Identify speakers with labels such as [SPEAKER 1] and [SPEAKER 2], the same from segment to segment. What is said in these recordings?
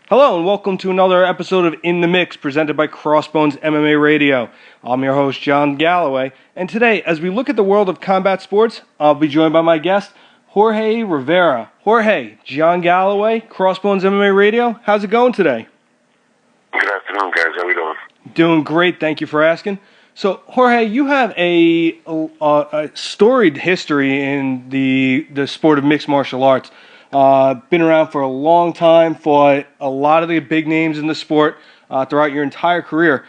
[SPEAKER 1] Hello and welcome to another episode of In the Mix presented by CrossBones MMA Radio. I'm your host, John Galloway, and today, as we look at the world of combat sports, I'll be joined by my guest, Jorge Rivera. Jorge, John Galloway, CrossBones MMA Radio, how's it going today?
[SPEAKER 2] Good afternoon, guys. How are we doing?
[SPEAKER 1] Doing great, thank you for asking. So, Jorge, you have a storied history in the sport of mixed martial arts. Been around for a long time, fought a lot of the big names in the sport throughout your entire career.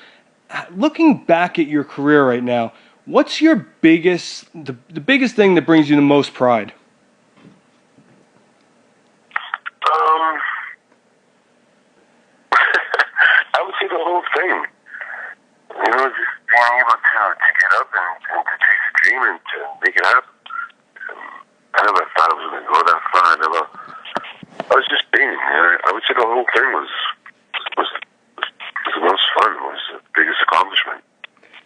[SPEAKER 1] Looking back at your career right now, what's your biggest thing that brings you the most pride?
[SPEAKER 2] I would say the whole thing. You know, just being able to get up and to chase a dream and to make it happen. I never thought I was going to go that far. I was just being. I would say the whole thing was the most fun. It was the biggest accomplishment.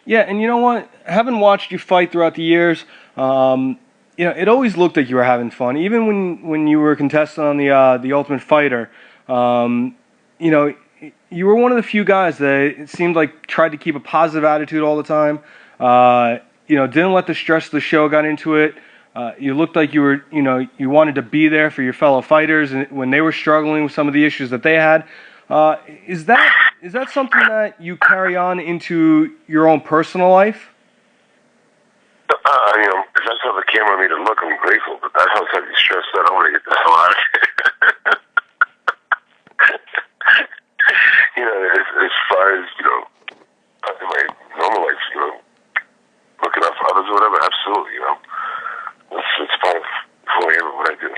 [SPEAKER 1] Yeah, and you know what? Having watched you fight throughout the years, it always looked like you were having fun. Even when you were a contestant on the Ultimate Fighter, you were one of the few guys that it seemed like tried to keep a positive attitude all the time. Didn't let the stress of the show got into it. You looked like you wanted to be there for your fellow fighters when they were struggling with some of the issues that they had. Is that something that you carry on into your own personal life?
[SPEAKER 2] If that's how the camera made it look, I'm grateful. But that helps have you stressed out. I want to get the hell out of here. As far as in my normal life, looking out for others or whatever, absolutely. It's part of who I am and what I do.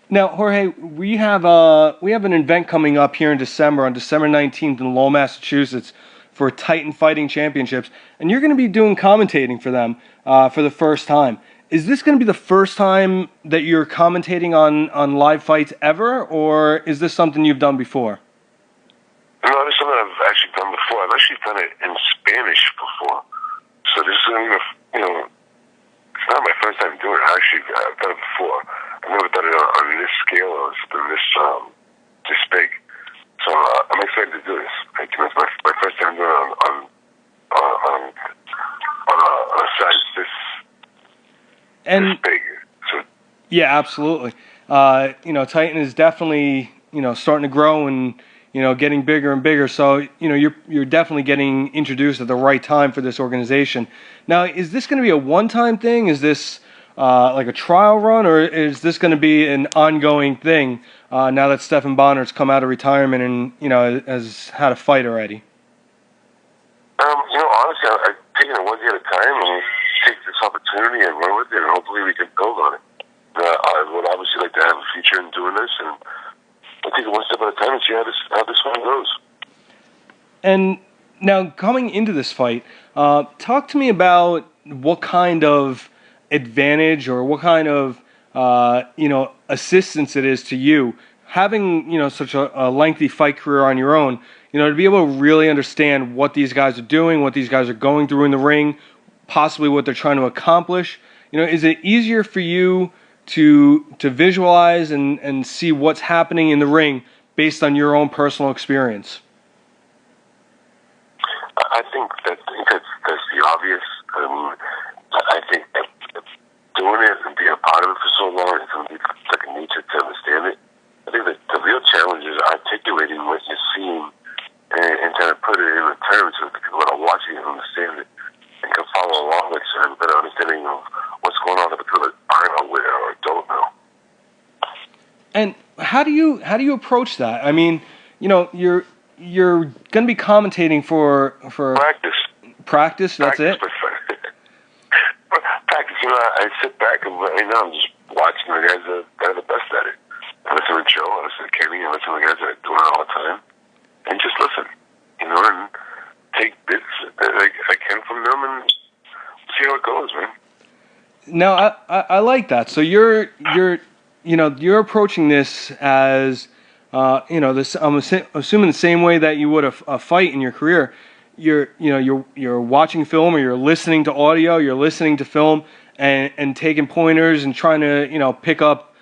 [SPEAKER 1] Now, Jorge, we have an event coming up here in December, on December 19th in Lowell, Massachusetts, for Titan Fighting Championships, and you're going to be doing commentating for them for the first time. Is this going to be the first time that you're commentating on live fights ever, or is this something you've done before?
[SPEAKER 2] No, this is something I've actually done before. I've actually done it in Spanish before, so this is it's not my first time doing it. I've done it before. I've never done it on this scale or this big. So I'm excited to do this. It's my first time doing it on a size this big. So
[SPEAKER 1] yeah, absolutely. Titan is definitely starting to grow and getting bigger and bigger. So you're definitely getting introduced at the right time for this organization. Now, is this going to be a one-time thing? Is this like a trial run, or is this going to be an ongoing thing now that Stephan Bonner's come out of retirement and has had a fight already?
[SPEAKER 2] Honestly, I'm taking it one day at a time and take this opportunity and run with it, and hopefully we can build on it. I would obviously like to have a future in doing this, and I'll take it one step at a time and see how this one goes. And
[SPEAKER 1] now, coming into this fight, talk to me about what kind of advantage or what kind of assistance it is to you having such a lengthy fight career on your own. To be able to really understand what these guys are doing, what these guys are going through in the ring, possibly what they're trying to accomplish. Is it easier for you to visualize and see what's happening in the ring based on your own personal experience?
[SPEAKER 2] I think that's the obvious. I think that doing it and being a part of it for so long, it's going to be second nature to understand it. I think that the real challenge is articulating what you're seeing and trying to put it in the terms so that the people that are watching and understand it and can follow along with you and have a better understanding of what's going on that the people that aren't aware or don't know.
[SPEAKER 1] And how do you approach that? I mean, you're going to be commentating for practice. That's it.
[SPEAKER 2] Practice. I sit back and right now I'm just watching the guys that are the best at it. I listen to Joe, I listen to Kenny, I listen to the guys that are doing it all the time, and just listen, and take bits that I can from them and see how it goes, man.
[SPEAKER 1] Now, I like that. So you're approaching this as this. I'm assuming the same way that you would a fight in your career. You're watching film, or you're listening to audio. You're listening to film and taking pointers and trying to pick up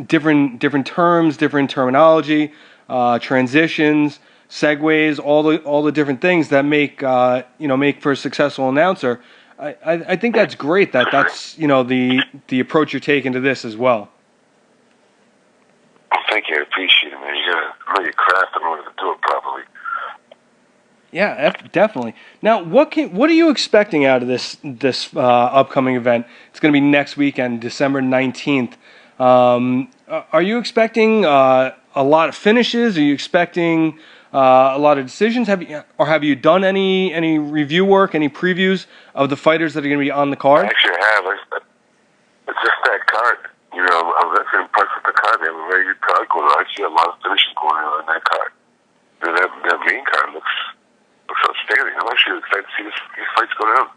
[SPEAKER 1] different terms, different terminology, transitions, segues, all the different things that make make for a successful announcer. I think that's great. That's the approach you're taking to this as well.
[SPEAKER 2] Well, thank you. I appreciate it, man. You gotta know your craft in order to do it properly.
[SPEAKER 1] Yeah, definitely. Now, what are you expecting out of this upcoming event? It's going to be next weekend, December 19th. Are you expecting a lot of finishes? Are you expecting a lot of decisions? Have you done any review work, any previews of the fighters that are going to be on the card?
[SPEAKER 2] I actually have. It's just that card. I'm very impressed with the card. They have a very good card going on. I see a lot of finishes going on that card. That main card looks outstanding. I'm actually excited to see these fights go down.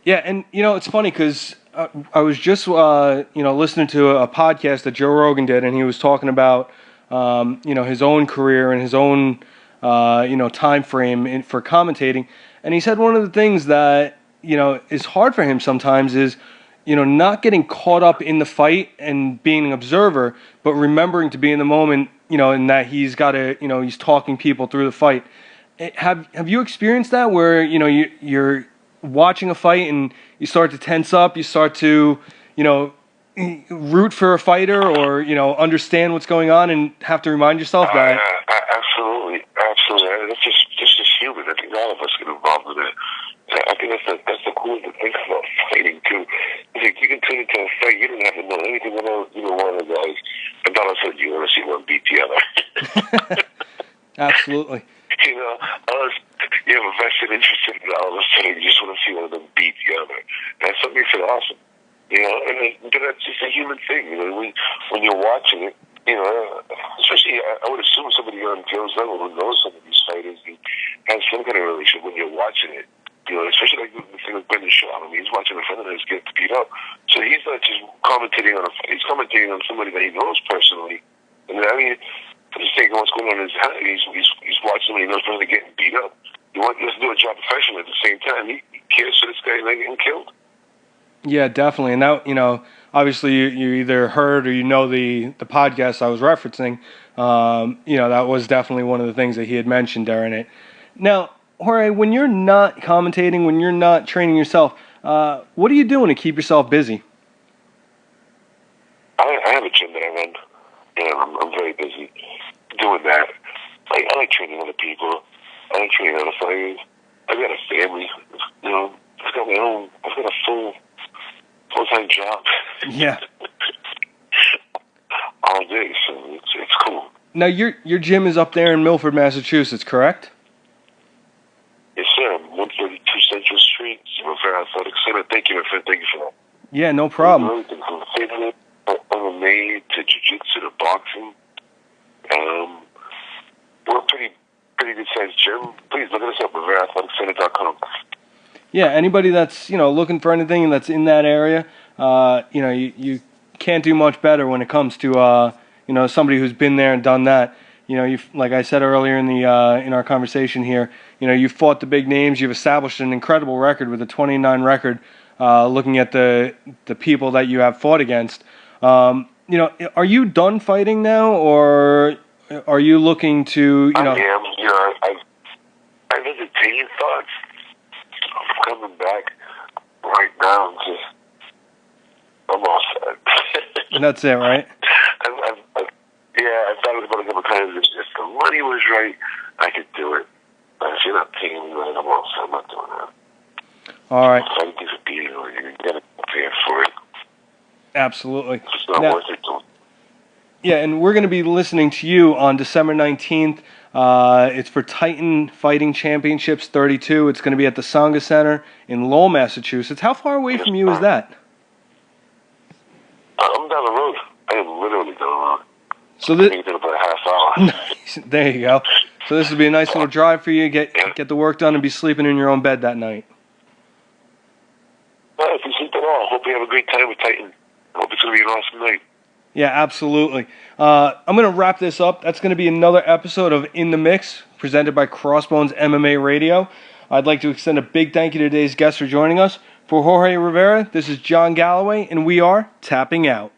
[SPEAKER 1] Yeah, and it's funny because I was just listening to a podcast that Joe Rogan did, and he was talking about his own career and his own time frame for commentating, and he said one of the things that is hard for him sometimes is not getting caught up in the fight and being an observer, but remembering to be in the moment, and that he's got to he's talking people through the fight. Have you experienced that where you're watching a fight and you start to tense up, you start to root for a fighter or understand what's going on and have to remind yourself that?
[SPEAKER 2] Absolutely. That's just human. I think all of us get involved in it. I think that's the cool thing about fighting too. Like you can turn into a fight, you don't have to know anything about one of the guys, but all of a sudden you want to see one beat the other.
[SPEAKER 1] Absolutely.
[SPEAKER 2] Unless you have a vested interest in it, all of a sudden you just want to see one of them beat the other. And that's what makes it awesome. And that's just a human thing. When you're watching it, especially I would assume somebody on Joe's level who knows some of these fighters and has some kind of relationship when you're watching it. Especially like the thing with Brendan Shaw. I mean, he's watching a friend of his get beat up. So he's not just commentating on a fight. He's commentating on somebody that he knows personally. And I mean, for the sake of what's going on in his head, he's watching somebody he knows personally getting beat up. He wants to do a job professionally at the same time. He cares for this guy not getting killed. Yeah,
[SPEAKER 1] definitely. And that, obviously you either heard or the podcast I was referencing. That was definitely one of the things that he had mentioned during it. Now, Jorge, when you're not commentating, when you're not training yourself, what are you doing to keep yourself busy?
[SPEAKER 2] I have a gym that I run, and I'm very busy doing that. I like training other people. I like training other fighters. I've got a family. I've got a full-time job.
[SPEAKER 1] Yeah.
[SPEAKER 2] All day, so it's cool.
[SPEAKER 1] Now, your gym is up there in Milford, Massachusetts, correct?
[SPEAKER 2] Yes, sir. 132 Central Street, Rivera Athletic Center. Thank you, my friend. Thank you for that.
[SPEAKER 1] Yeah, no problem.
[SPEAKER 2] Everything from fitness, MMA to jiu-jitsu to boxing. We're a pretty good-sized gym. Please look us up, RiveraAthleticCenter.com.
[SPEAKER 1] Yeah, anybody that's looking for anything that's in that area, you can't do much better when it comes to somebody who's been there and done that. You've, like I said earlier in our conversation here, you've fought the big names. You've established an incredible record with a 29 record. Looking at the people that you have fought against, are you done fighting now, or are you looking to?
[SPEAKER 2] I am. I've entertained thoughts of coming back right now. I'm all set.
[SPEAKER 1] And that's it, right?
[SPEAKER 2] I thought it was going to come a time if the money was right, I could do it. But if you're not paying me right, I'm all set. I'm not doing that.
[SPEAKER 1] All right.
[SPEAKER 2] Fighting is a beating, or you're going to pay for it.
[SPEAKER 1] Absolutely.
[SPEAKER 2] It's not worth it to.
[SPEAKER 1] Yeah, and we're going to be listening to you on December 19th. It's for Titan Fighting Championships 32. It's going to be at the Sangha Center in Lowell, Massachusetts. How far away from you is that?
[SPEAKER 2] I'm down the road. I am literally down the road.
[SPEAKER 1] So this,
[SPEAKER 2] about a half hour.
[SPEAKER 1] Nice. There you go. So this would be a nice little drive for you. Get the work done and be sleeping in your own bed that night.
[SPEAKER 2] Well, if you sleep at all, hope you have a great time with Titan. I hope it's going to be an awesome night.
[SPEAKER 1] Yeah, absolutely. I'm going to wrap this up. That's going to be another episode of In the Mix, presented by CrossBones MMA Radio. I'd like to extend a big thank you to today's guests for joining us. For Jorge Rivera, this is John Galloway, and we are tapping out.